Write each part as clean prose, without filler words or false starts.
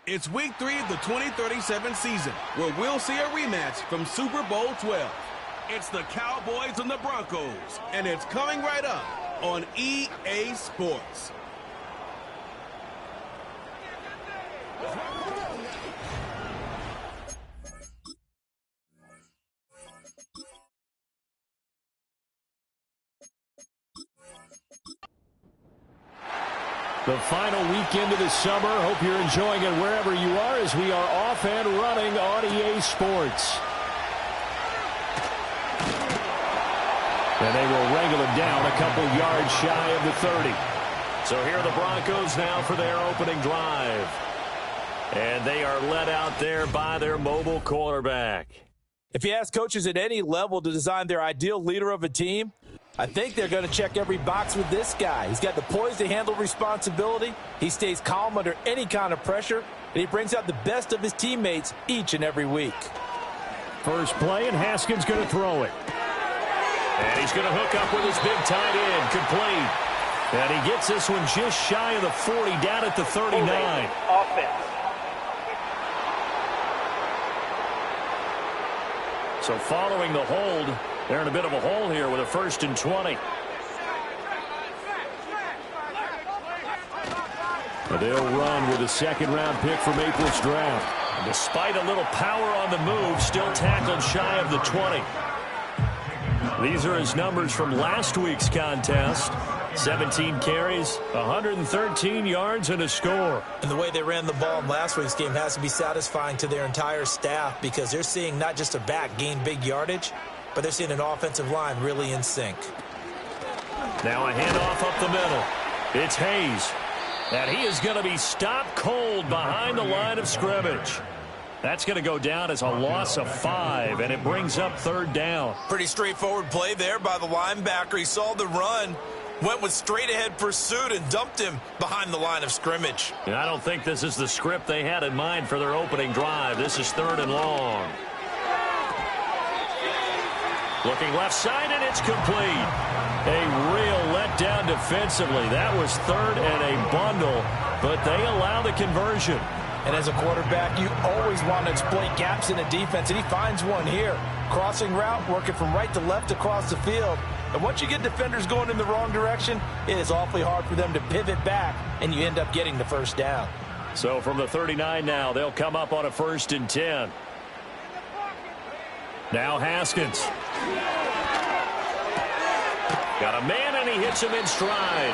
It's Week 3 of the 2037 season, where we'll see a rematch from Super Bowl 12. It's the Cowboys and the Broncos, and it's coming right up on EA Sports. The final weekend of the summer. Hope you're enjoying it wherever you are as we are off and running on EA Sports. And they will wrangle it down a couple yards shy of the 30. So here are the Broncos now for their opening drive. And they are led out there by their mobile quarterback. If you ask coaches at any level to design their ideal leader of a team, I think they're going to check every box with this guy. He's got the poise to handle responsibility. He stays calm under any kind of pressure, and he brings out the best of his teammates each and every week. First play, and Haskins going to throw it. And he's going to hook up with his big tight end, complete. And he gets this one just shy of the 40, down at the 39. Offense. So following the hold, they're in a bit of a hole here with a 1st and 20. But they'll run with a second-round pick from April's draft. And despite a little power on the move, still tackled shy of the 20. These are his numbers from last week's contest. 17 carries, 113 yards, and a score. And the way they ran the ball in last week's game has to be satisfying to their entire staff because they're seeing not just a back gain big yardage, but they're seeing an offensive line really in sync. Now a handoff up the middle. It's Hayes. And he is going to be stopped cold behind the line of scrimmage. That's going to go down as a loss of 5, and it brings up 3rd down. Pretty straightforward play there by the linebacker. He saw the run, went with straight-ahead pursuit, and dumped him behind the line of scrimmage. And I don't think this is the script they had in mind for their opening drive. This is 3rd and long. Looking left side, and it's complete. A real letdown defensively. That was 3rd and a bundle, but they allow the conversion. And as a quarterback, you always want to exploit gaps in a defense, and he finds one here. Crossing route, working from right to left across the field. And once you get defenders going in the wrong direction, it is awfully hard for them to pivot back, and you end up getting the 1st down. So from the 39 now, they'll come up on a 1st and 10. Now Haskins. Got a man, and he hits him in stride.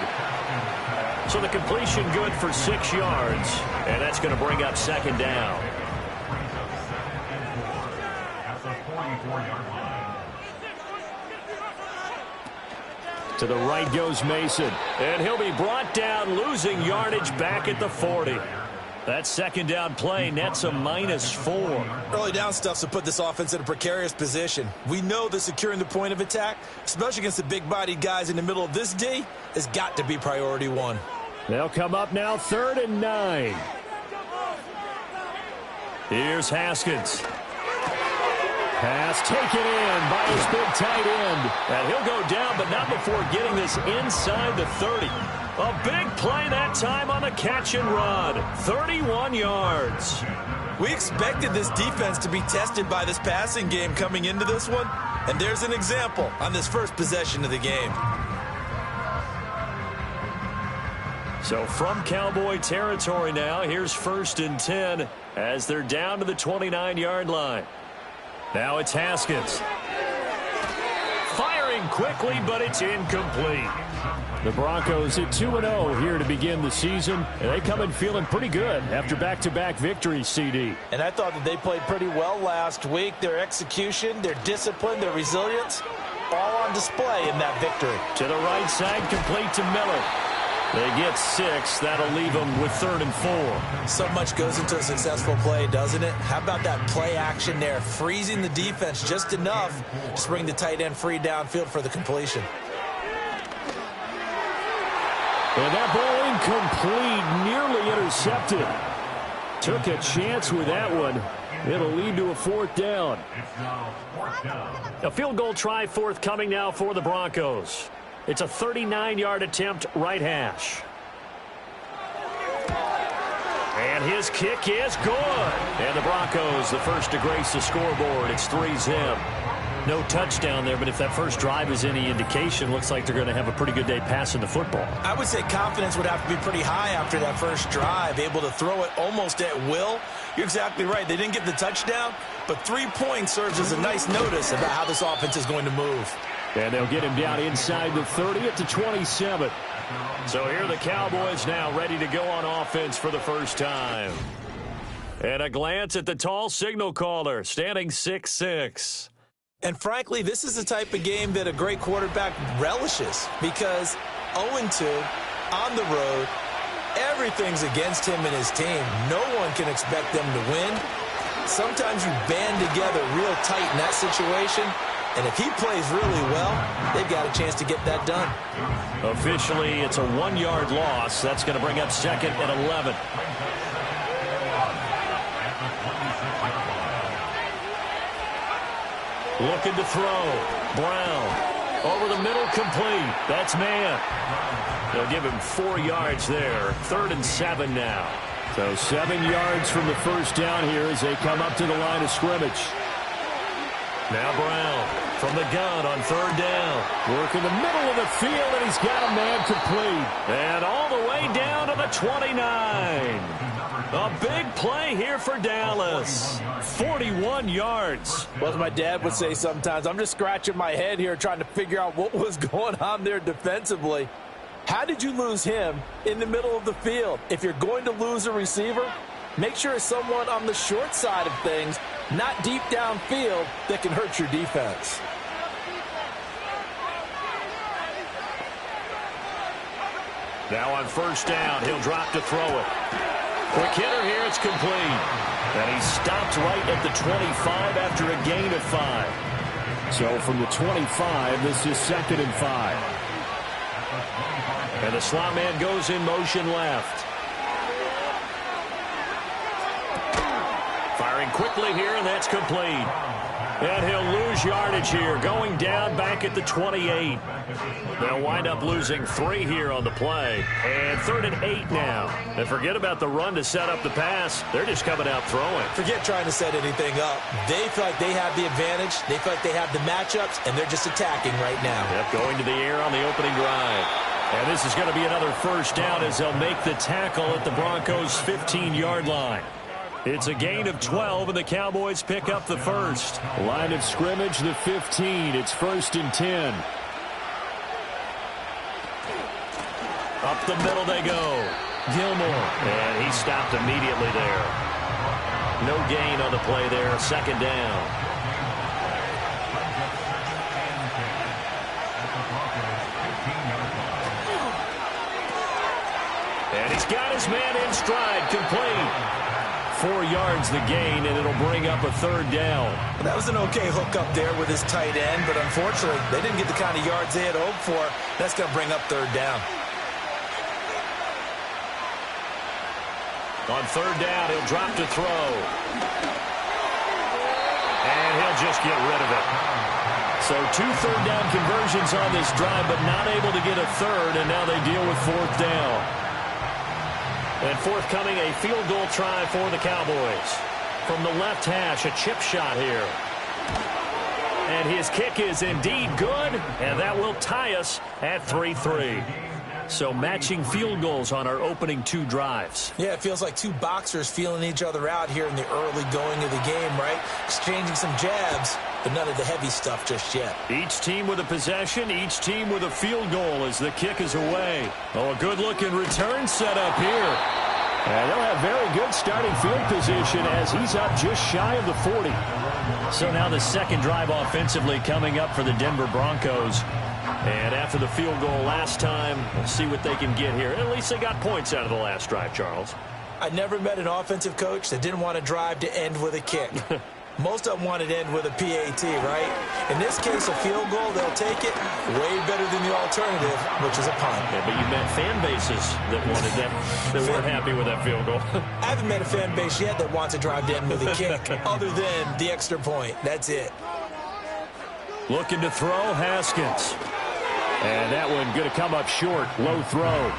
So the completion good for 6 yards, and that's going to bring up 2nd down. To the right goes Mason, and he'll be brought down, losing yardage back at the 40. That 2nd down play nets a -4. Early down stuff's to put this offense in a precarious position. We know that securing the point of attack, especially against the big-bodied guys in the middle of this D, has got to be priority 1. They'll come up now 3rd and 9. Here's Haskins. Pass taken in by his big tight end. And he'll go down, but not before getting this inside the 30. A big play that time on the catch and run. 31 yards. We expected this defense to be tested by this passing game coming into this one, and there's an example on this first possession of the game. So from Cowboy territory now, here's 1st and 10 as they're down to the 29-yard line. Now it's Haskins. Firing quickly, but it's incomplete. The Broncos at 2-0 here to begin the season, and they come in feeling pretty good after back-to-back victories, CD. And I thought that they played pretty well last week. Their execution, their discipline, their resilience, all on display in that victory. To the right side, complete to Miller. They get 6. That'll leave them with 3rd and 4. So much goes into a successful play, doesn't it? How about that play action there, freezing the defense just enough to bring the tight end free downfield for the completion. And that ball incomplete, nearly intercepted. Took a chance with that one. It'll lead to a 4th down. A field goal try forthcoming now for the Broncos. It's a 39-yard attempt, right hash. And And his kick is good. And the Broncos, the first to grace the scoreboard. It's 3-zip. No touchdown there, but if that first drive is any indication, looks like they're going to have a pretty good day passing the football. I would say confidence would have to be pretty high after that first drive, able to throw it almost at will. You're exactly right. They didn't get the touchdown, but 3 points serves as a nice notice about how this offense is going to move. And they'll get him down inside the 30 at the 27. So here are the Cowboys now ready to go on offense for the first time. And a glance at the tall signal caller, standing 6'6". And frankly, this is the type of game that a great quarterback relishes because 0-2 on the road, everything's against him and his team. No one can expect them to win. Sometimes you band together real tight in that situation, and if he plays really well, they've got a chance to get that done. Officially, it's a 1-yard loss. That's going to bring up second and 11. Looking to throw. Brown. Over the middle, complete. That's man. They'll give him 4 yards there. 3rd and 7 now. So 7 yards from the first down here as they come up to the line of scrimmage. Now Brown from the gun on 3rd down. Work in the middle of the field, and he's got a man complete. And all the way down to the 29. A big play here for Dallas. 41 yards. Well, as my dad would say sometimes, I'm just scratching my head here trying to figure out what was going on there defensively. How did you lose him in the middle of the field? If you're going to lose a receiver, make sure it's someone on the short side of things, not deep downfield, that can hurt your defense. Now on first down, he'll drop to throw it. Quick hitter here, it's complete. And he stopped right at the 25 after a gain of 5. So from the 25, this is 2nd and 5. And the slot man goes in motion left. Firing quickly here, and that's complete. And he'll lose yardage here, going down back at the 28. They'll wind up losing 3 here on the play. And 3rd and 8 now. And forget about the run to set up the pass. They're just coming out throwing. Forget trying to set anything up. They feel like they have the advantage. They feel like they have the matchups, and they're just attacking right now. Yep, going to the air on the opening drive. And this is going to be another first down as they'll make the tackle at the Broncos' 15-yard line. It's a gain of 12, and the Cowboys pick up the first. Line of scrimmage, the 15. It's 1st and 10. Up the middle they go. Gilmore. And he stopped immediately there. No gain on the play there. 2nd down. And he's got his man in stride, complete. 4 yards the gain, and it'll bring up a 3rd down. Well, that was an okay hook up there with his tight end, but unfortunately, they didn't get the kind of yards they had hoped for. That's going to bring up 3rd down. On 3rd down, he'll drop to throw. And he'll just get rid of it. So 2 third down conversions on this drive, but not able to get a 3rd, and now they deal with 4th down. And forthcoming, a field goal try for the Cowboys. From the left hash, a chip shot here. And his kick is indeed good, and that will tie us at 3-3. So matching field goals on our opening 2 drives. Yeah, it feels like 2 boxers feeling each other out here in the early going of the game, right? Exchanging some jabs, but none of the heavy stuff just yet. Each team with a possession, each team with a field goal as the kick is away. Oh, a good-looking return set up here. And they'll have very good starting field position as he's up just shy of the 40. So now the 2nd drive offensively coming up for the Denver Broncos. And after the field goal last time, we'll see what they can get here. At least they got points out of the last drive, Charles. I never met an offensive coach that didn't want a drive to end with a kick. Most of them wanted to end with a PAT, right? In this case, a field goal, they'll take it way better than the alternative, which is a punt. Yeah, but you met fan bases that wanted that, that weren't happy with that field goal. I haven't met a fan base yet that wants a drive to end with a kick, other than the extra point. That's it. Looking to throw, Haskins. And that one going to come up short. Low throw.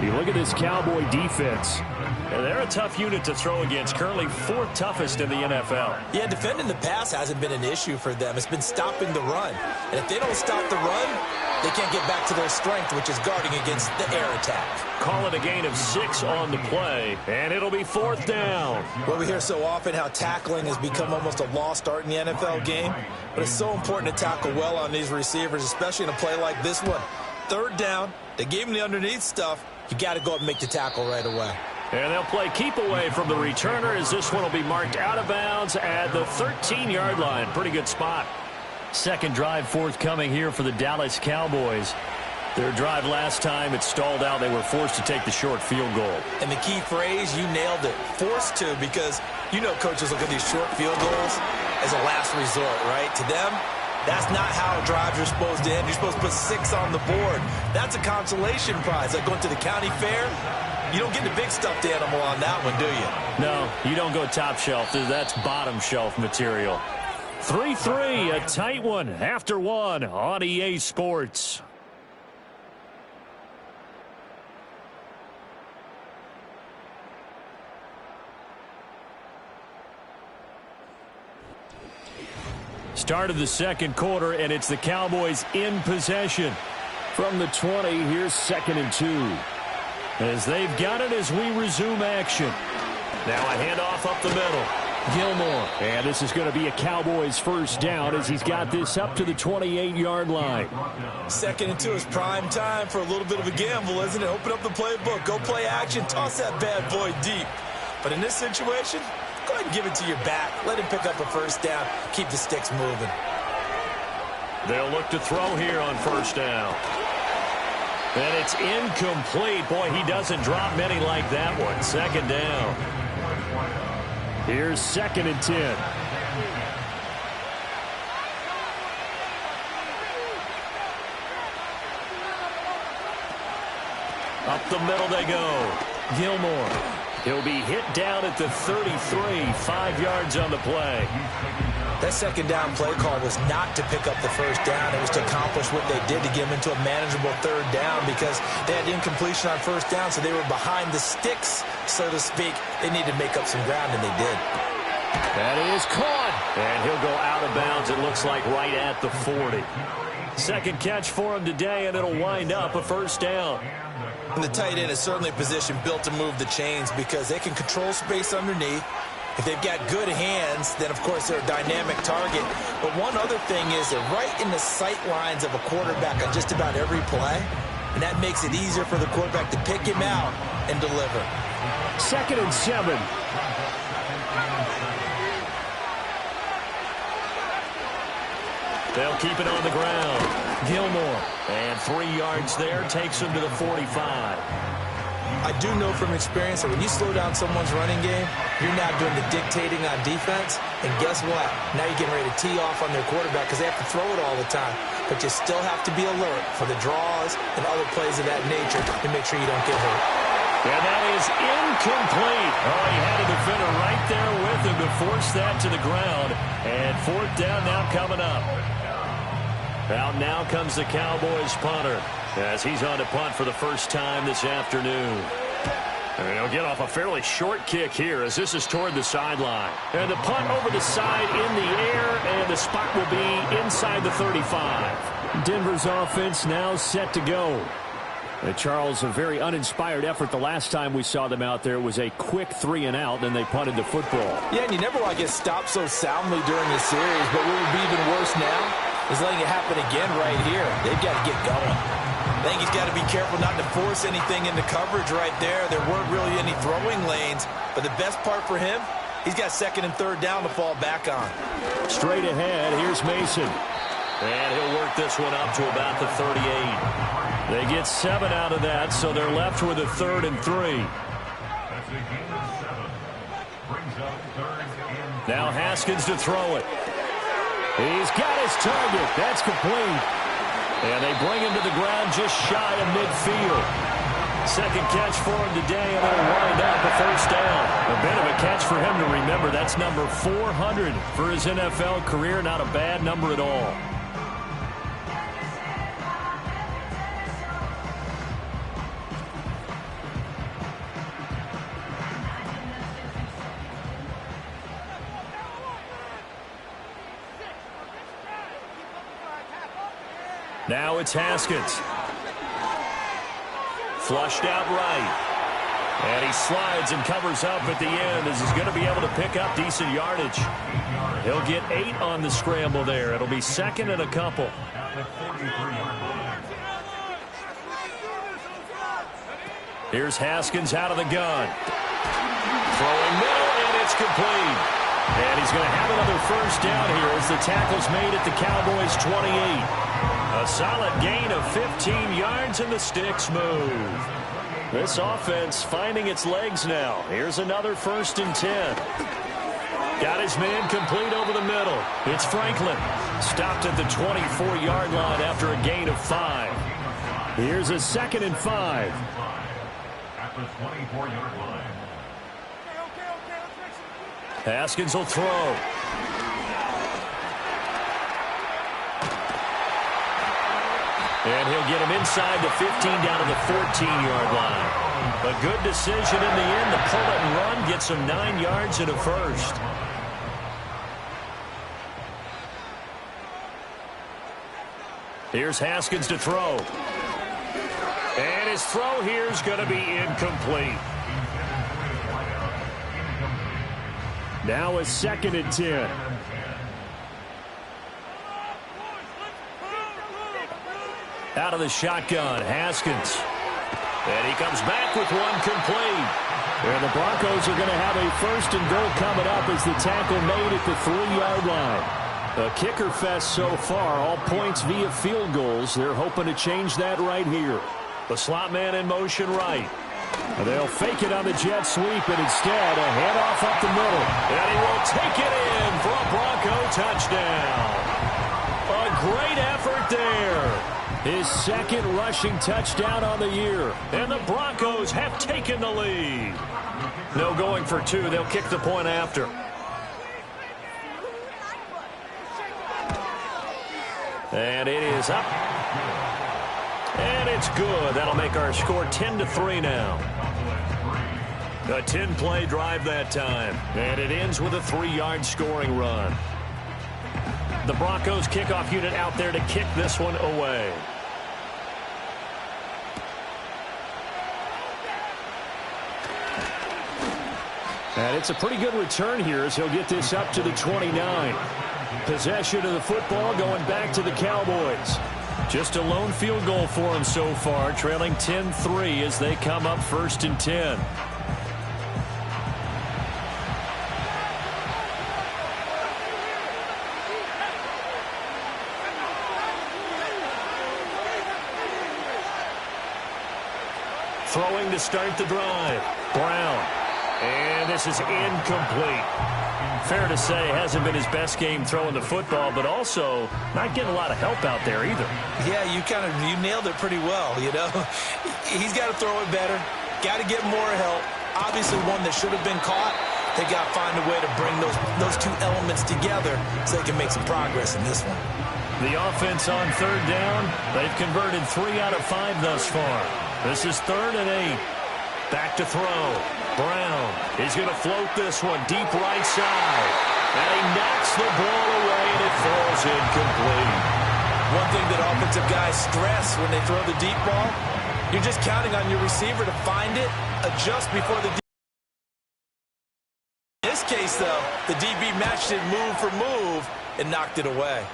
You look at this Cowboy defense. And they're a tough unit to throw against, currently 4th toughest in the NFL. Yeah, defending the pass hasn't been an issue for them. It's been stopping the run. And if they don't stop the run, they can't get back to their strength, which is guarding against the air attack. Call it a gain of 6 on the play, and it'll be 4th down. Well, we hear so often how tackling has become almost a lost art in the NFL game, but it's so important to tackle well on these receivers, especially in a play like this one. 3rd down, they gave him the underneath stuff. You got to go up and make the tackle right away. And they'll play keep away from the returner as this one will be marked out of bounds at the 13-yard line. Pretty good spot. Second drive forthcoming here for the Dallas Cowboys. Their drive last time, it stalled out. They were forced to take the short field goal. And the key phrase, you nailed it, forced to, because you know coaches look at these short field goals as a last resort, right? To them, that's not how drives are supposed to end. You're supposed to put 6 on the board. That's a consolation prize. Like going to the county fair, you don't get the big stuffed animal on that one, do you? No, you don't go top shelf. That's bottom shelf material. 3-3, a tight one after 1 on EA Sports. Start of the second quarter, and it's the Cowboys in possession. From the 20, here's 2nd and 2. As they've got it as we resume action. Now a handoff up the middle. Gilmore. And this is going to be a Cowboys first down as he's got this up to the 28-yard line. 2nd and 2 is prime time for a little bit of a gamble, isn't it? Open up the playbook. Go play action. Toss that bad boy deep. But in this situation, go ahead and give it to your back. Let him pick up a first down. Keep the sticks moving. They'll look to throw here on first down. And it's incomplete. Boy, he doesn't drop many like that one. 2nd down. Here's 2nd and 10. Up the middle they go. Gilmore. He'll be hit down at the 33, 5 yards on the play. That 2nd down play call was not to pick up the first down. It was to accomplish what they did to get him into a manageable 3rd down because they had incompletion on first down, so they were behind the sticks, so to speak. They needed to make up some ground, and they did. That is caught. And he'll go out of bounds, it looks like, right at the 40. Second catch for him today, and it'll wind up a first down. And the tight end is certainly a position built to move the chains because they can control space underneath. If they've got good hands, then, of course, they're a dynamic target. But one other thing is they're right in the sight lines of a quarterback on just about every play, and that makes it easier for the quarterback to pick him out and deliver. 2nd and 7. They'll keep it on the ground. Gilmore. And 3 yards there takes him to the 45. I do know from experience that when you slow down someone's running game, you're now doing the dictating on defense. And guess what? Now you're getting ready to tee off on their quarterback because they have to throw it all the time. But you still have to be alert for the draws and other plays of that nature to make sure you don't get hurt. And that is incomplete. Oh, he had a defender right there with him to force that to the ground. And 4th down now coming up. Out now comes the Cowboys punter as he's on to punt for the first time this afternoon. And he'll get off a fairly short kick here as this is toward the sideline. And the punt over the side in the air, and the spot will be inside the 35. Denver's offense now set to go. Charles, a very uninspired effort the last time we saw them out there. It was a quick 3 and out, and they punted the football. Yeah, and you never want to get stopped so soundly during the series, but what would be even worse now is letting it happen again right here. They've got to get going. I think he's got to be careful not to force anything into coverage right there. There weren't really any throwing lanes, but the best part for him, he's got 2nd and 3rd down to fall back on. Straight ahead, here's Mason. And he'll work this one up to about the 38. They get 7 out of that, so they're left with a 3rd and 3. Now Haskins to throw it. He's got his target. That's complete. And they bring him to the ground just shy of midfield. Second catch for him today, and it'll wind up a first down. A bit of a catch for him to remember. That's number 400 for his NFL career. Not a bad number at all. Now it's Haskins. Flushed out right. And he slides and covers up at the end as he's going to be able to pick up decent yardage. He'll get 8 on the scramble there. It'll be second and a couple. Here's Haskins out of the gun. Throwing middle, and it's complete. And he's going to have another first down here as the tackle's made at the Cowboys' 28. A solid gain of 15 yards, and the sticks move. This offense finding its legs now. Here's another 1st and 10. Got his man complete over the middle. It's Franklin. Stopped at the 24-yard line after a gain of 5. Here's a 2nd and 5. At the 24-yard line. Haskins will throw. And he'll get him inside the 15 down to the 14-yard line. A good decision in the end. The pull it and run gets him 9 yards and a first. Here's Haskins to throw. And his throw here is going to be incomplete. Now a 2nd and 10. Out of the shotgun, Haskins. And he comes back with one complete. And the Broncos are going to have a 1st and goal coming up as the tackle made at the 3-yard line. A kicker fest so far, all points via field goals. They're hoping to change that right here. The slot man in motion right. And they'll fake it on the jet sweep, and instead a handoff up the middle. And he will take it in for a Bronco touchdown. A great effort there. His 2nd rushing touchdown on the year. And the Broncos have taken the lead. No going for 2. They'll kick the point after. And it is up. And it's good. That'll make our score 10-3 now. A 10-play drive that time. And it ends with a 3-yard scoring run. The Broncos kickoff unit out there to kick this one away. And it's a pretty good return here as he'll get this up to the 29. Possession of the football going back to the Cowboys. Just a lone field goal for them so far, trailing 10-3 as they come up 1st and 10. Throwing to start the drive. Brown. And this is incomplete. Fair to say, hasn't been his best game throwing the football, but also not getting a lot of help out there either. Yeah, you nailed it pretty well, you know. He's got to throw it better. Got to get more help. Obviously one that should have been caught. They got to find a way to bring those 2 elements together so they can make some progress in this one. The offense on 3rd down, they've converted 3 out of 5 thus far. This is 3rd and 8. Back to throw. Brown is going to float this one deep right side. And he knocks the ball away, and it falls incomplete. One thing that offensive guys stress when they throw the deep ball, you're just counting on your receiver to find it, adjust before the In this case, though, the DB matched it move for move and knocked it away.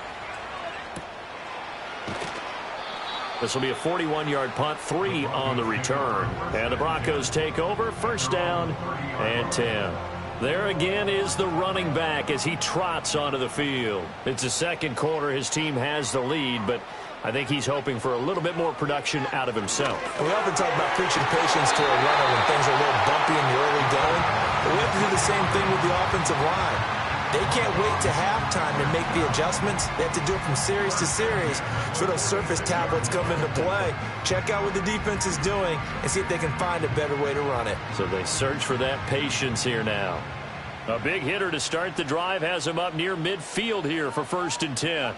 This will be a 41-yard punt, 3 on the return. And the Broncos take over, 1st down and 10. There again is the running back as he trots onto the field. It's the 2nd quarter. His team has the lead, but I think he's hoping for a little bit more production out of himself. We often talk about preaching patience to a runner when things are a little bumpy in the early going. But we have to do the same thing with the offensive line. They can't wait to halftime to make the adjustments. They have to do it from series to series so those surface tablets come into play. Check out what the defense is doing and see if they can find a better way to run it. So they search for that patience here now. A big hitter to start the drive has him up near midfield here for 1st and 10.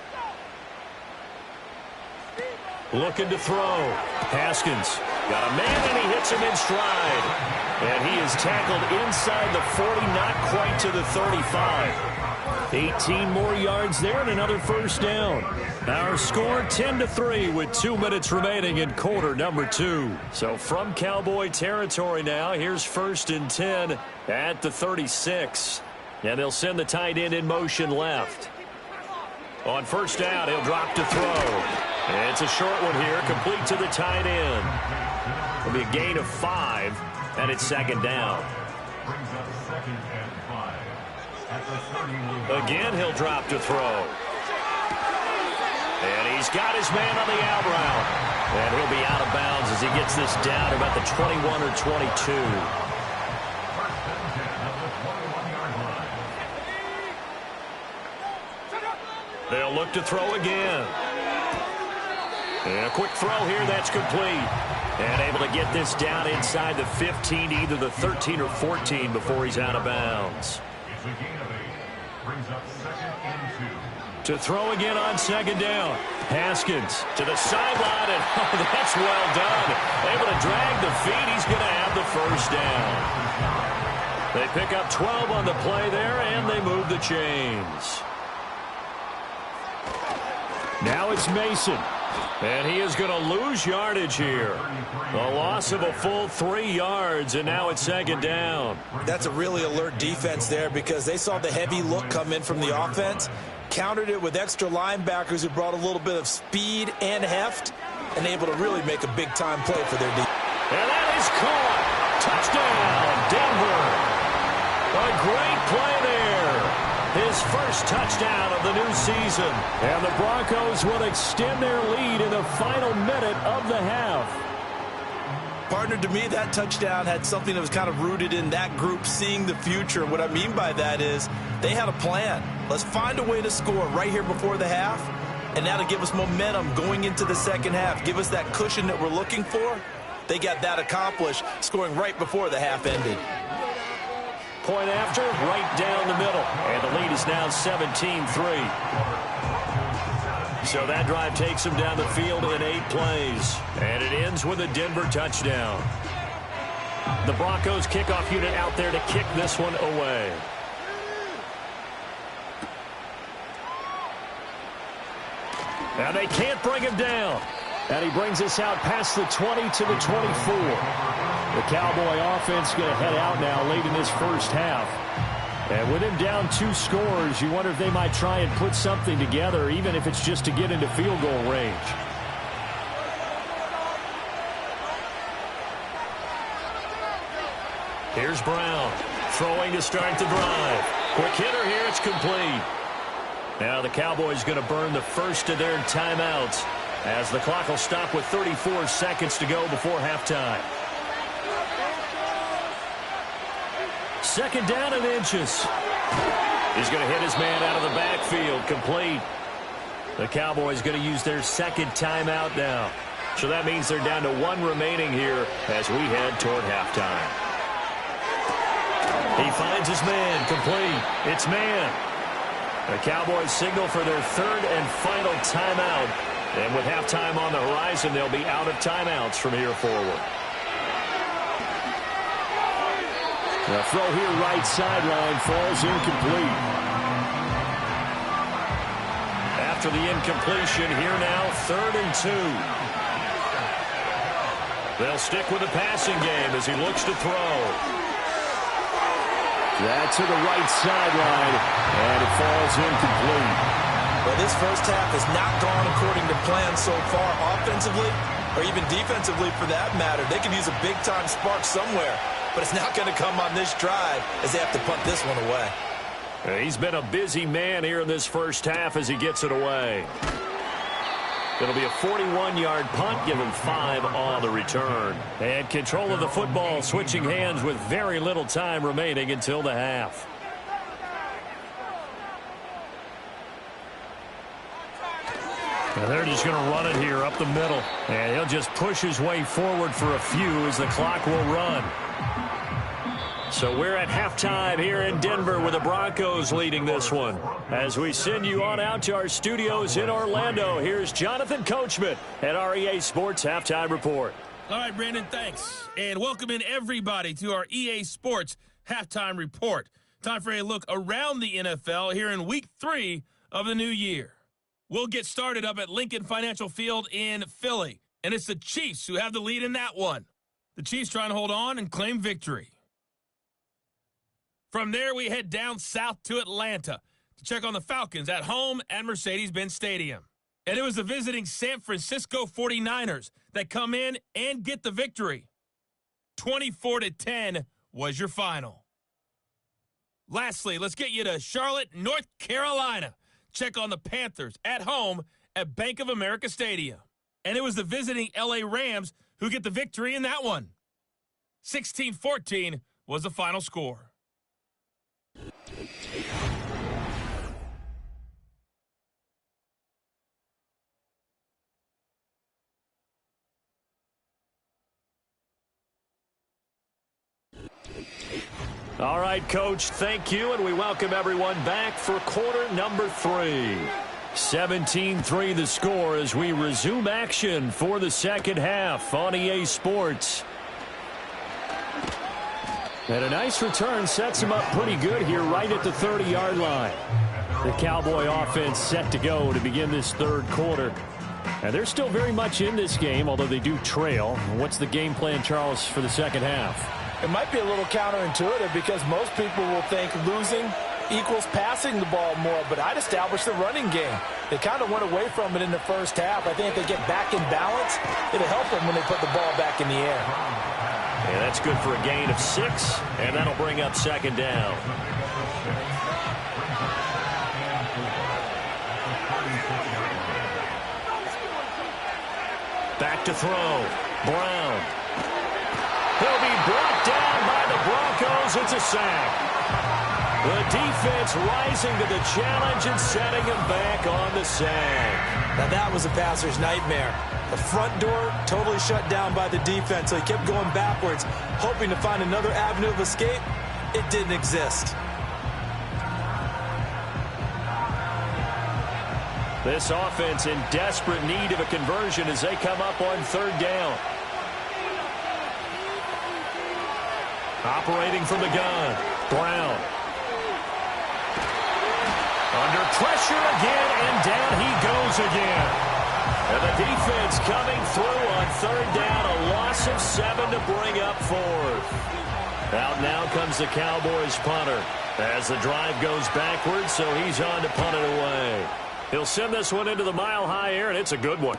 Looking to throw. Haskins got a man, and he hits him in stride. And he is tackled inside the 40, not quite to the 35. 18 more yards there and another first down. Our score 10-3 with 2 minutes remaining in quarter number 2. So from Cowboy territory now, here's 1st and 10 at the 36. And they'll send the tight end in motion left. On first down, he'll drop to throw. It's a short one here, complete to the tight end. It'll be a gain of 5, and it's 2nd down. Again, he'll drop to throw. And he's got his man on the out route. And he'll be out of bounds as he gets this down about the 21 or 22. They'll look to throw again. And a quick throw here, that's complete. And able to get this down inside the 15, either the 13 or 14 before he's out of bounds. It's a gain of 8. Brings up 2nd and 2. To throw again on 2nd down. Haskins to the sideline, and oh, that's well done. Able to drag the feet. He's going to have the first down. They pick up 12 on the play there, and they move the chains. Now it's Mason. And he is going to lose yardage here. A loss of a full 3 yards, and now it's 2nd down. That's a really alert defense there because they saw the heavy look come in from the offense, countered it with extra linebackers who brought a little bit of speed and heft, and able to really make a big-time play for their defense. And that is caught. Touchdown, Denver. A great play there. His first touchdown of the new season. And the Broncos will extend their lead in the final minute of the half. Partner, to me, that touchdown had something that was kind of rooted in that group seeing the future. What I mean by that is they had a plan. Let's find a way to score right here before the half, and that'll give us momentum going into the second half. Give us that cushion that we're looking for. They got that accomplished, scoring right before the half ended. Point after, right down the middle. And the lead is now 17-3. So that drive takes him down the field in 8 plays. And it ends with a Denver touchdown. The Broncos kickoff unit out there to kick this one away. Now they can't bring him down. And he brings us out past the 20 to the 24. The Cowboy offense going to head out now late in this first half. And with him down 2 scores, you wonder if they might try and put something together, even if it's just to get into field goal range. Here's Brown, throwing to start the drive. Quick hitter here, it's complete. Now the Cowboys going to burn the first of their timeouts as the clock will stop with 34 seconds to go before halftime. 2nd down and inches. He's going to hit his man out of the backfield, complete. The Cowboys going to use their 2nd timeout now. So that means they're down to 1 remaining here as we head toward halftime. He finds his man, complete. It's man. The Cowboys signal for their 3rd and final timeout. And with halftime on the horizon, they'll be out of timeouts from here forward. The throw here right sideline falls incomplete. After the incompletion, here now 3rd and 2. They'll stick with the passing game as he looks to throw. That's to the right sideline, and it falls incomplete. Well, this first half has not gone according to plan so far offensively, or even defensively for that matter. They could use a big-time spark somewhere, but it's not going to come on this drive as they have to punt this one away. He's been a busy man here in this first half as he gets it away. It'll be a 41-yard punt, give him 5 on the return. And control of the football switching hands with very little time remaining until the half. Now they're just going to run it here up the middle. And he'll just push his way forward for a few as the clock will run. So we're at halftime here in Denver with the Broncos leading this one. As we send you on out to our studios in Orlando, here's Jonathan Coachman at our EA Sports Halftime Report. All right, Brandon, thanks. And welcome in everybody to our EA Sports Halftime Report. Time for a look around the NFL here in Week 3 of the new year. We'll get started up at Lincoln Financial Field in Philly, and it's the Chiefs who have the lead in that one. The Chiefs trying to hold on and claim victory. From there, we head down south to Atlanta to check on the Falcons at home at Mercedes-Benz Stadium. And it was the visiting San Francisco 49ers that come in and get the victory. 24-10 was your final. Lastly, let's get you to Charlotte, North Carolina. Check on the Panthers at home at Bank of America Stadium. And it was the visiting LA Rams who get the victory in that one. 16-14 was the final score. All right, Coach, thank you, and we welcome everyone back for quarter number 3. 17-3 the score as we resume action for the second half on EA Sports. And a nice return sets them up pretty good here right at the 30-yard line. The Cowboy offense set to go to begin this third quarter. And they're still very much in this game, although they do trail. What's the game plan, Charles, for the second half? It might be a little counterintuitive because most people will think losing equals passing the ball more, but I'd establish the running game. They kind of went away from it in the first half. I think if they get back in balance, it'll help them when they put the ball back in the air. And that's good for a gain of 6, and that'll bring up second down. Back to throw. Brown. He'll be brought down by the Broncos. It's a sack. The defense rising to the challenge and setting him back on the sack. Now that was a passer's nightmare. The front door totally shut down by the defense, so he kept going backwards, hoping to find another avenue of escape. It didn't exist. This offense in desperate need of a conversion as they come up on third down. Operating from the gun, Brown. Under pressure again, and down he goes again. And the defense coming through on third down, a loss of 7 to bring up fourth. Out now comes the Cowboys punter as the drive goes backwards, so he's on to punt it away. He'll send this one into the mile-high air, and it's a good one.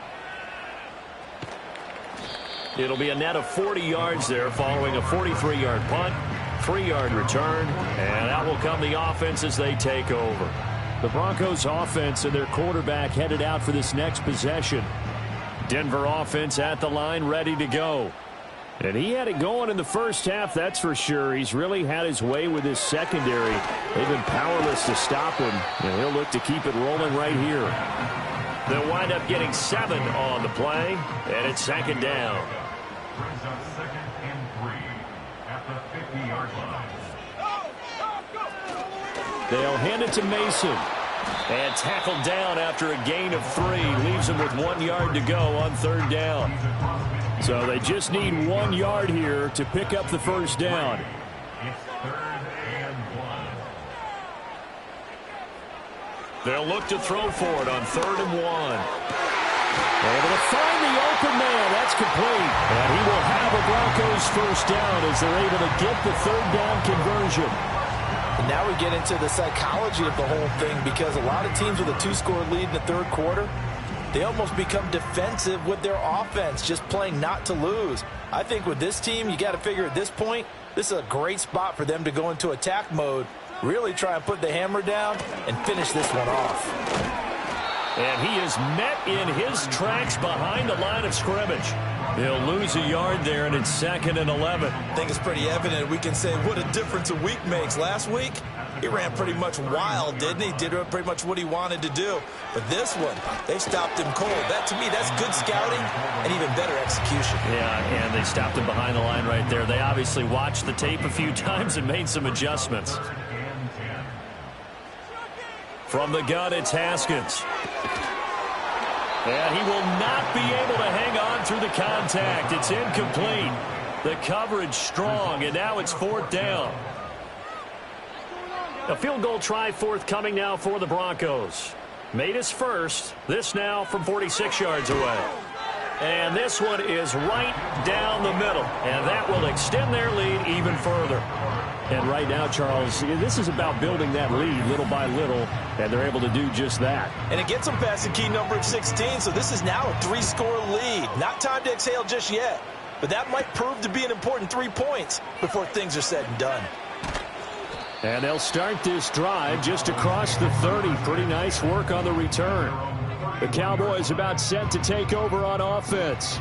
It'll be a net of 40 yards there following a 43-yard punt, 3-yard return, and out will come the offense as they take over. The Broncos offense and their quarterback headed out for this next possession. Denver offense at the line ready to go. And he had it going in the first half, that's for sure. He's really had his way with his secondary. They've been powerless to stop him, and he'll look to keep it rolling right here. They'll wind up getting 7 on the play, and it's second down. Brings up 2nd and 3 at the 50-yard line. They'll hand it to Mason. And tackled down after a gain of 3. Leaves him with 1 yard to go on third down. So they just need 1 yard here to pick up the first down. It's 3rd and 1. They'll look to throw for it on 3rd and 1. Able to find the open man. That's complete. And he will have a Broncos first down as they're able to get the third down conversion. And now we get into the psychology of the whole thing because a lot of teams with a 2-score lead in the third quarter, they almost become defensive with their offense, just playing not to lose. I think with this team, you got to figure at this point, this is a great spot for them to go into attack mode, really try and put the hammer down and finish this one off. And he is met in his tracks behind the line of scrimmage. He'll lose a yard there, and it's 2nd and 11. I think it's pretty evident. We can say what a difference a week makes. Last week, he ran pretty much wild, didn't he? Did pretty much what he wanted to do. But this one, they stopped him cold. That, to me, that's good scouting and even better execution. Yeah, and they stopped him behind the line right there. They obviously watched the tape a few times and made some adjustments. From the gun, it's Haskins. And he will not be able to hang on through the contact. It's incomplete. The coverage strong, and now it's 4th down. A field goal try forthcoming now for the Broncos. Made his first. This now from 46 yards away. And this one is right down the middle. And that will extend their lead even further. And right now, Charles, this is about building that lead little by little, and they're able to do just that. And it gets them past the key number of 16, so this is now a 3-score lead. Not time to exhale just yet, but that might prove to be an important 3 points before things are said and done. And they'll start this drive just across the 30. Pretty nice work on the return. The Cowboys about set to take over on offense.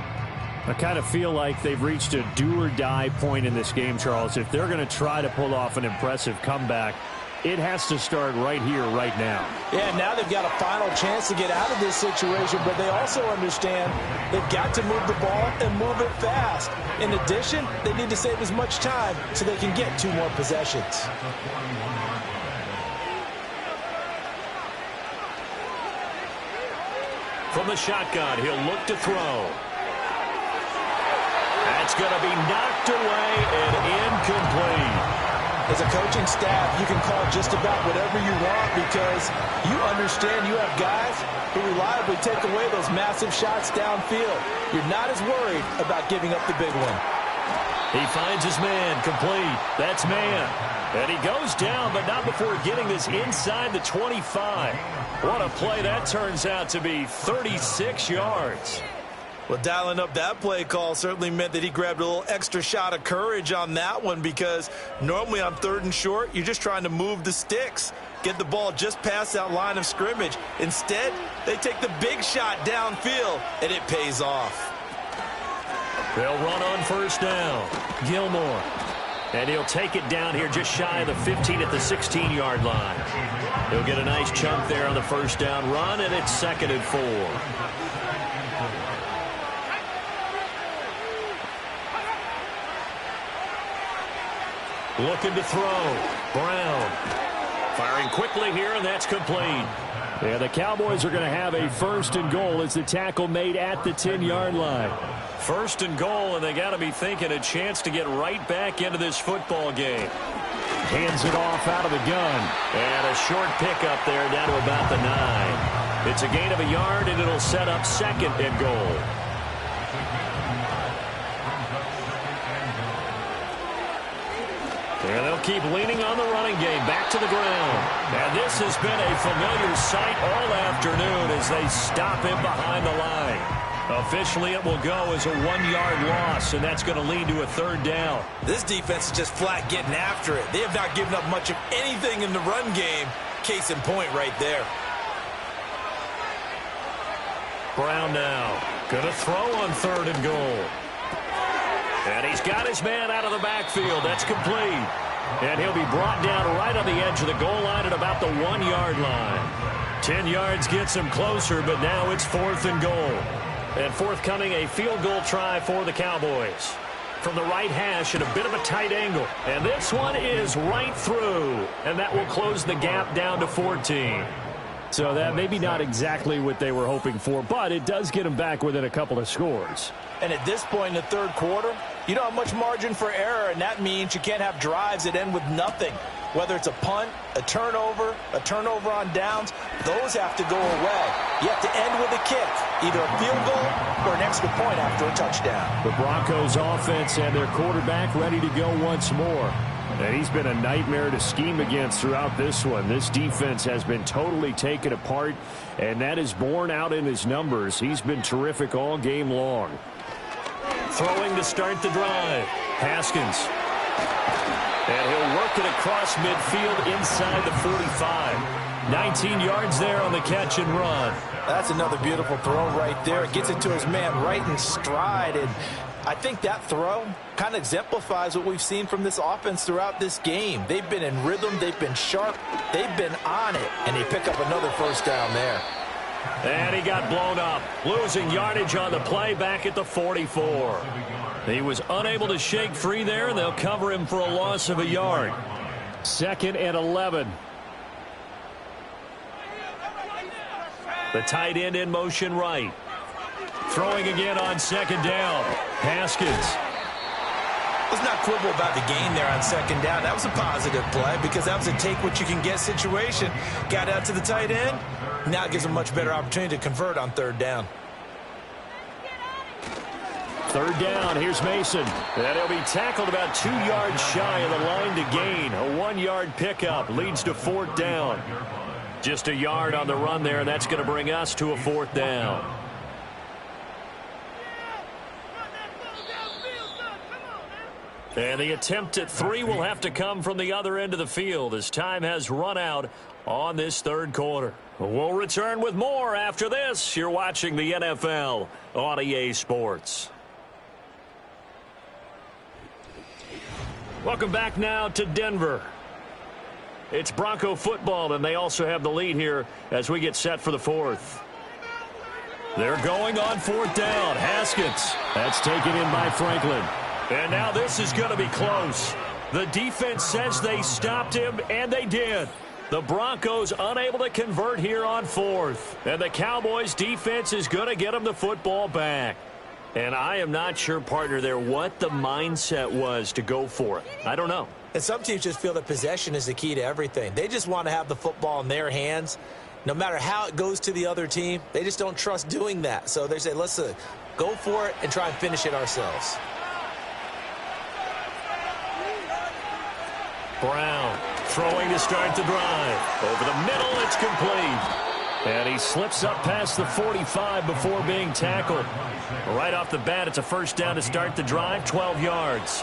I kind of feel like they've reached a do-or-die point in this game, Charles. If they're going to try to pull off an impressive comeback, it has to start right here, right now. Yeah, now they've got a final chance to get out of this situation, but they also understand they've got to move the ball and move it fast. In addition, they need to save as much time so they can get 2 more possessions. From the shotgun, he'll look to throw. That's going to be knocked away and incomplete. As a coaching staff, you can call just about whatever you want because you understand you have guys who reliably take away those massive shots downfield. You're not as worried about giving up the big one. He finds his man, complete. That's man. And he goes down, but not before getting this inside the 25. What a play that turns out to be, 36 yards. Well, dialing up that play call certainly meant that he grabbed a little extra shot of courage on that one because normally on 3rd and short, you're just trying to move the sticks, get the ball just past that line of scrimmage. Instead, they take the big shot downfield, and it pays off. They'll run on first down. Gilmore. And he'll take it down here just shy of the 15 at the 16-yard line. He'll get a nice chunk there on the first down run, and it's 2nd and 4. Looking to throw. Brown. Firing quickly here, and that's complete. Yeah, the Cowboys are going to have a 1st and goal as the tackle made at the 10-yard line. 1st and goal, and they got to be thinking a chance to get right back into this football game. Hands it off out of the gun. And a short pickup there down to about the 9. It's a gain of a yard, and it'll set up 2nd and goal. And they'll keep leaning on the running game back to the ground. And this has been a familiar sight all afternoon as they stop him behind the line. Officially, it will go as a 1-yard loss, and that's going to lead to a 3rd down. This defense is just flat getting after it. They have not given up much of anything in the run game. Case in point right there. Brown now. Going to throw on 3rd and goal. And he's got his man out of the backfield. That's complete. And he'll be brought down right on the edge of the goal line at about the 1-yard line. 10 yards gets him closer, but now it's 4th and goal. And forthcoming, a field goal try for the Cowboys. From the right hash at a bit of a tight angle. And this one is right through. And that will close the gap down to 14. So that maybe not exactly what they were hoping for, but it does get them back within a couple of scores. And at this point in the 3rd quarter, you don't have much margin for error, and that means you can't have drives that end with nothing. Whether it's a punt, a turnover on downs, those have to go away. You have to end with a kick, either a field goal or an extra point after a touchdown. The Broncos offense and their quarterback ready to go once more. And he's been a nightmare to scheme against throughout this one. This defense has been totally taken apart, and that is borne out in his numbers. He's been terrific all game long. Throwing to start the drive. Haskins. And he'll work it across midfield inside the 45. 19 yards there on the catch and run. That's another beautiful throw right there. It gets it to his man right in stride. And I think that throw kind of exemplifies what we've seen from this offense throughout this game. They've been in rhythm. They've been sharp. They've been on it. And they pick up another 1st down there. And he got blown up, losing yardage on the play back at the 44. He was unable to shake free there, and they'll cover him for a loss of a yard. 2nd and 11. The tight end in motion right. Throwing again on 2nd down. Haskins. Let's not quibble about the gain there on second down. That was a positive play because that was a take-what-you-can-get situation. Got out to the tight end. Now it gives them a much better opportunity to convert on third down. Third down, here's Mason. And he'll be tackled about 2 yards shy of the line to gain. A 1-yard pickup leads to fourth down. Just a yard on the run there, and that's going to bring us to a fourth down. And the attempt at 3 will have to come from the other end of the field as time has run out on this third quarter. We'll return with more after this. You're watching the NFL on EA Sports. Welcome back now to Denver. It's Bronco football, and they also have the lead here as we get set for the fourth. They're going on fourth down. Haskins. That's taken in by Franklin. And now this is going to be close. The defense says they stopped him, and they did. The Broncos unable to convert here on fourth. And the Cowboys defense is going to get them the football back. And I am not sure, partner, there what the mindset was to go for it. I don't know. And some teams just feel that possession is the key to everything. They just want to have the football in their hands. No matter how it goes to the other team, they just don't trust doing that. So they say, let's go for it and try and finish it ourselves. Brown throwing to start the drive. Over the middle, it's complete. And he slips up past the 45 before being tackled. Right off the bat, it's a first down to start the drive, 12 yards.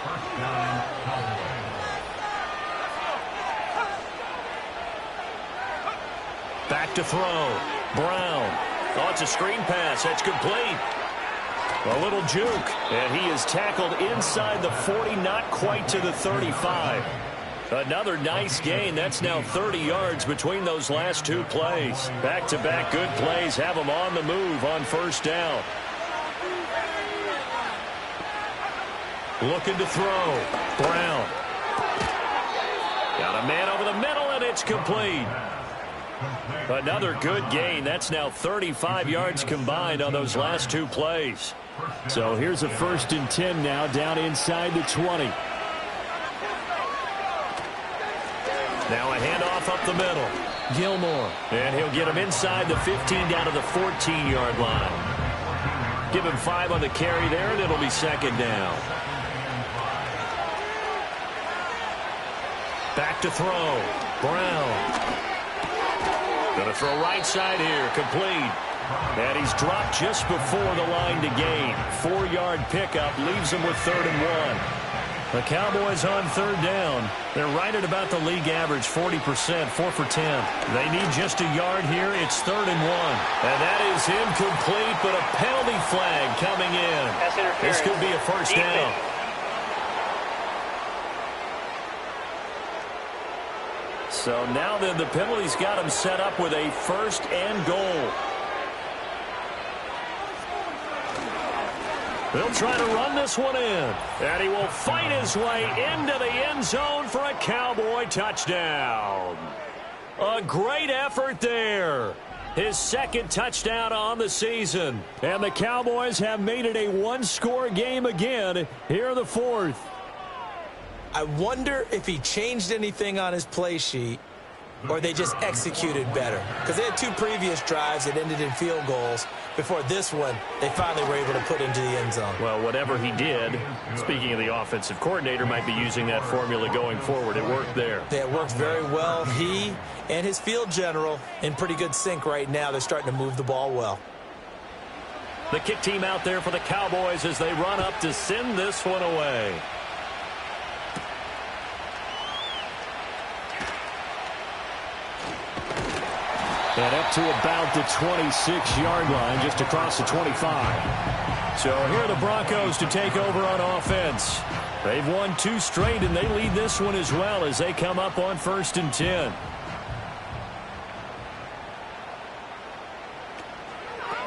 Back to throw. Brown. Oh, it's a screen pass. That's complete. A little juke. And he is tackled inside the 40, not quite to the 35. Another nice gain. That's now 30 yards between those last two plays. Back-to-back good plays have them on the move on first down. Looking to throw. Brown. Got a man over the middle, and it's complete. Another good gain. That's now 35 yards combined on those last two plays. So here's a 1st and 10 now down inside the 20. Now a handoff up the middle. Gilmore. And he'll get him inside the 15 down to the 14-yard line. Give him 5 on the carry there, and it'll be second down. Back to throw. Brown. Going to throw right side here. Complete. And he's dropped just before the line to gain. 4-yard pickup leaves him with 3rd and 1. The Cowboys on third down. They're right at about the league average, 40%, 4 for 10. They need just a yard here. It's 3rd and 1. And that is incomplete, but a penalty flag coming in. This could be a first down. So now then the penalty's got him set up with a 1st and goal. They'll try to run this one in. And he will fight his way into the end zone for a Cowboy touchdown. A great effort there. His 2nd touchdown on the season. And the Cowboys have made it a 1-score game again here in the 4th. I wonder if he changed anything on his play sheet or they just executed better. Because they had 2 previous drives that ended in field goals. Before this one, they finally were able to put into the end zone. Well, whatever he did, speaking of the offensive coordinator, might be using that formula going forward. It worked there. Yeah, it worked very well. He and his field general in pretty good sync right now. They're starting to move the ball well. The kick team out there for the Cowboys as they run up to send this one away. And up to about the 26-yard line, just across the 25. So here are the Broncos to take over on offense. They've won 2 straight, and they lead this one as well as they come up on 1st and 10.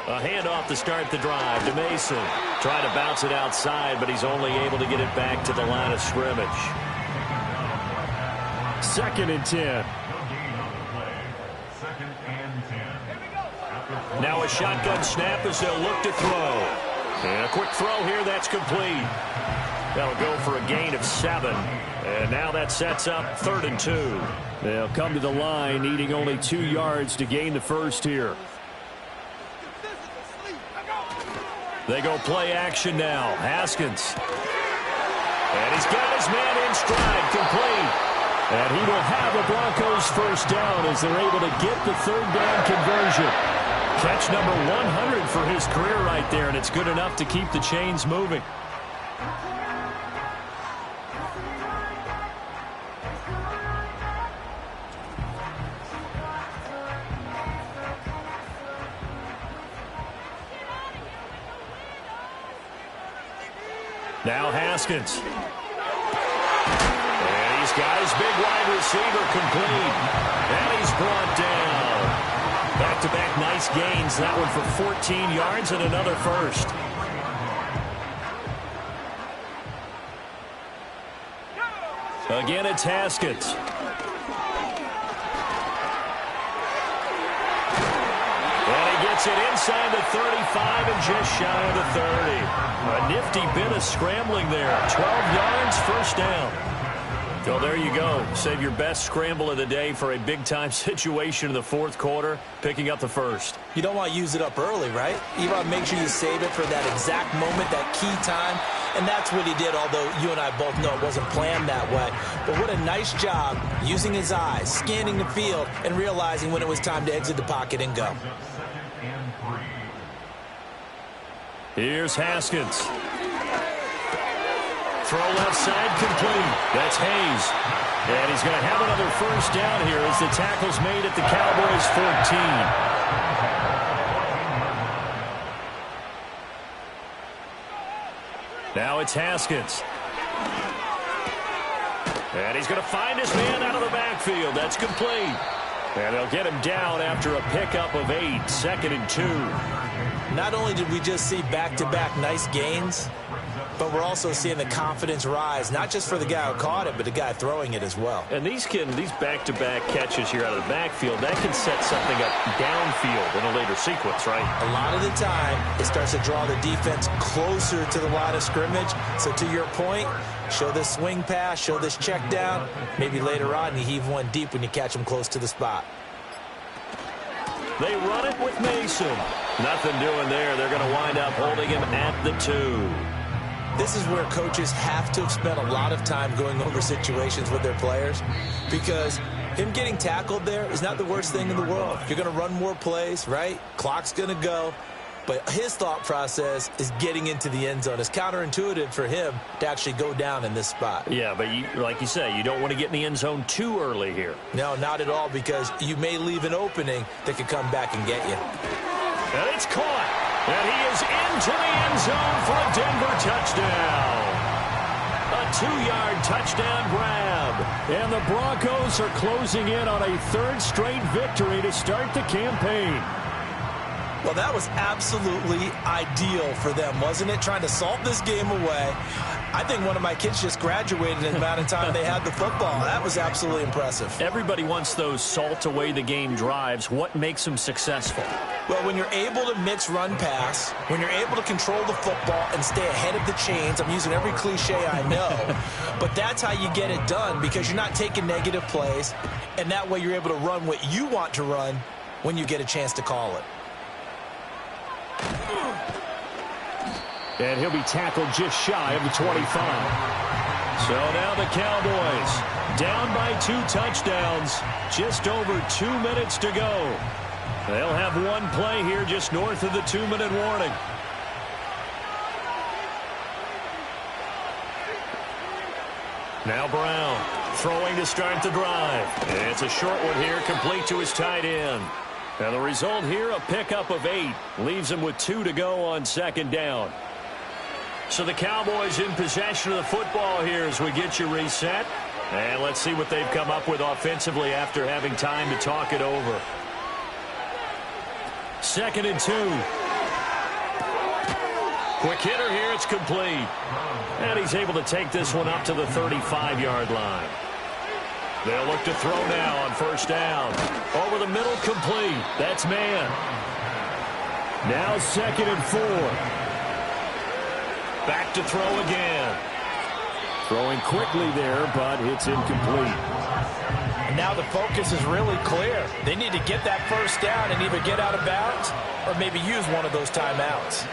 A handoff to start the drive to Mason. Trying to bounce it outside, but he's only able to get it back to the line of scrimmage. 2nd and 10. Now a shotgun snap as they'll look to throw. And a quick throw here, that's complete. That'll go for a gain of 7. And now that sets up 3rd and 2. They'll come to the line, needing only 2 yards to gain the first here. They go play action now. Haskins. And he's got his man in stride, complete. And he will have a Broncos first down as they're able to get the 3rd down conversion. Catch number 100 for his career right there, and it's good enough to keep the chains moving. Now Haskins. And he's got his big wide receiver complete. And he's brought down. Back-to-back nice gains. That one for 14 yards and another first. Again, it's Haskins. Gets it inside the 35 and just shy of the 30. A nifty bit of scrambling there. 12 yards, first down. So there you go. Save your best scramble of the day for a big-time situation in the 4th quarter, picking up the first. You don't want to use it up early, right? You want to make sure you save it for that exact moment, that key time. And that's what he did, although you and I both know it wasn't planned that way. But what a nice job using his eyes, scanning the field, and realizing when it was time to exit the pocket and go. Here's Haskins. Throw left side complete. That's Hayes. And he's going to have another first down here as the tackle's made at the Cowboys 14. Now it's Haskins. And he's going to find his man out of the backfield. That's complete. And they'll get him down after a pickup of 8, 2nd and 2. Not only did we just see back-to-back nice gains, but we're also seeing the confidence rise, not just for the guy who caught it, but the guy throwing it as well. And these back-to-back catches here out of the backfield, that can set something up downfield in a later sequence, right? A lot of the time, it starts to draw the defense closer to the line of scrimmage. So to your point, show this swing pass, show this check down. Maybe later on, you heave one deep when you catch them close to the spot. They run it with Mason. Nothing doing there. They're going to wind up holding him at the 2. This is where coaches have to have spent a lot of time going over situations with their players, because him getting tackled there is not the worst thing in the world. You're going to run more plays, right? Clock's going to go. But his thought process is getting into the end zone. It's counterintuitive for him to actually go down in this spot. Yeah, but like you say, you don't want to get in the end zone too early here. No, not at all, because you may leave an opening that could come back and get you. And it's caught. And he is into the end zone for a Denver touchdown. A 2-yard touchdown grab. And the Broncos are closing in on a 3rd straight victory to start the campaign. Well, that was absolutely ideal for them, wasn't it? Trying to salt this game away. I think one of my kids just graduated in the amount of time they had the football. That was absolutely impressive. Everybody wants those salt-away-the-game drives. What makes them successful? Well, when you're able to mix run-pass, when you're able to control the football and stay ahead of the chains, I'm using every cliche I know, but that's how you get it done, because you're not taking negative plays, and that way you're able to run what you want to run when you get a chance to call it. And he'll be tackled just shy of the 25. So now the Cowboys down by 2 touchdowns. Just over 2 minutes to go. They'll have one play here just north of the 2-minute warning. Now Brown throwing to start the drive. And it's a short one here, complete to his tight end. And the result here, a pickup of 8. Leaves him with 2 to go on 2nd down. So the Cowboys in possession of the football here as we get you reset. And let's see what they've come up with offensively after having time to talk it over. 2nd and 2. Quick hitter here, it's complete. And he's able to take this one up to the 35-yard line. They'll look to throw now on 1st down. Over the middle, complete. That's man. Now 2nd and 4. Back to throw again. Throwing quickly there, but it's incomplete. And now the focus is really clear. They need to get that first down and either get out of bounds or maybe use one of those timeouts.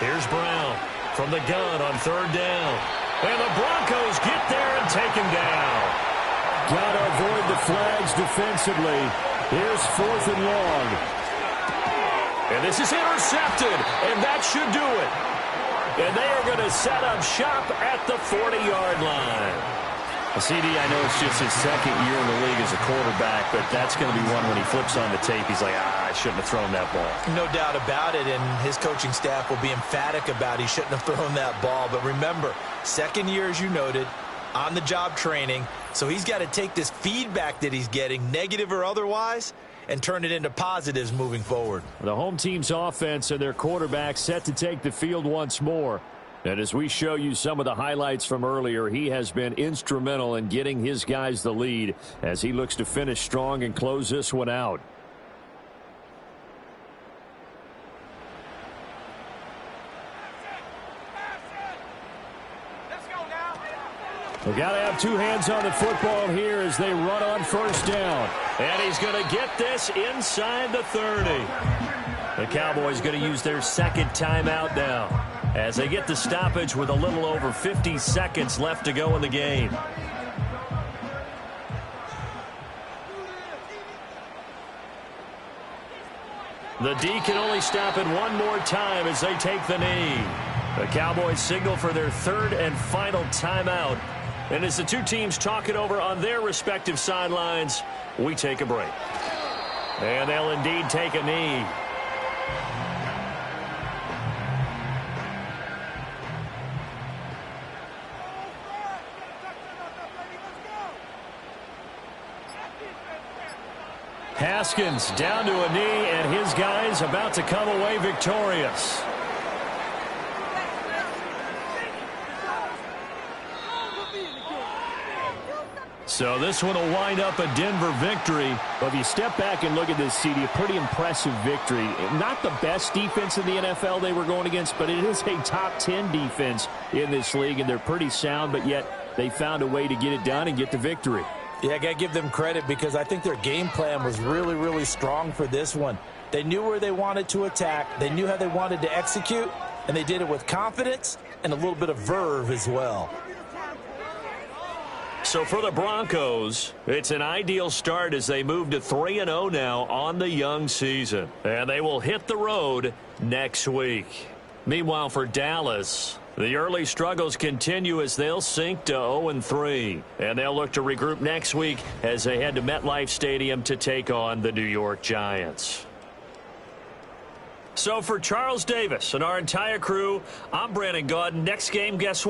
Here's Brown from the gun on third down. And the Broncos get there and take him down. Got to avoid the flags defensively. Here's 4th and long. And this is intercepted, and that should do it. And they are going to set up shop at the 40-yard line. CD, I know it's just his second year in the league as a quarterback, but that's going to be one when he flips on the tape. He's like, I shouldn't have thrown that ball. No doubt about it, and his coaching staff will be emphatic about he shouldn't have thrown that ball. But remember, second year, as you noted, on-the-job training, so he's got to take this feedback that he's getting, negative or otherwise, and turn it into positives moving forward. The home team's offense and their quarterback set to take the field once more. And as we show you some of the highlights from earlier, he has been instrumental in getting his guys the lead as he looks to finish strong and close this one out. We've got to have two hands on the football here as they run on first down. And he's going to get this inside the 30. The Cowboys going to use their second timeout now as they get the stoppage with a little over 50 seconds left to go in the game. The D can only stop it one more time as they take the knee. The Cowboys signal for their third and final timeout. And as the two teams talk it over on their respective sidelines, we take a break. And they'll indeed take a knee. Haskins down to a knee, and his guys about to come away victorious. So this one will wind up a Denver victory. Well, if you step back and look at this, CD, a pretty impressive victory. Not the best defense in the NFL they were going against, but it is a top 10 defense in this league, and they're pretty sound, but yet they found a way to get it done and get the victory. Yeah, I got to give them credit because I think their game plan was really, really strong for this one. They knew where they wanted to attack. They knew how they wanted to execute, and they did it with confidence and a little bit of verve as well. So for the Broncos, it's an ideal start as they move to 3-0 now on the young season. And they will hit the road next week. Meanwhile, for Dallas, the early struggles continue as they'll sink to 0-3. And they'll look to regroup next week as they head to MetLife Stadium to take on the New York Giants. So for Charles Davis and our entire crew, I'm Brandon Gaudin. Next game, guess what?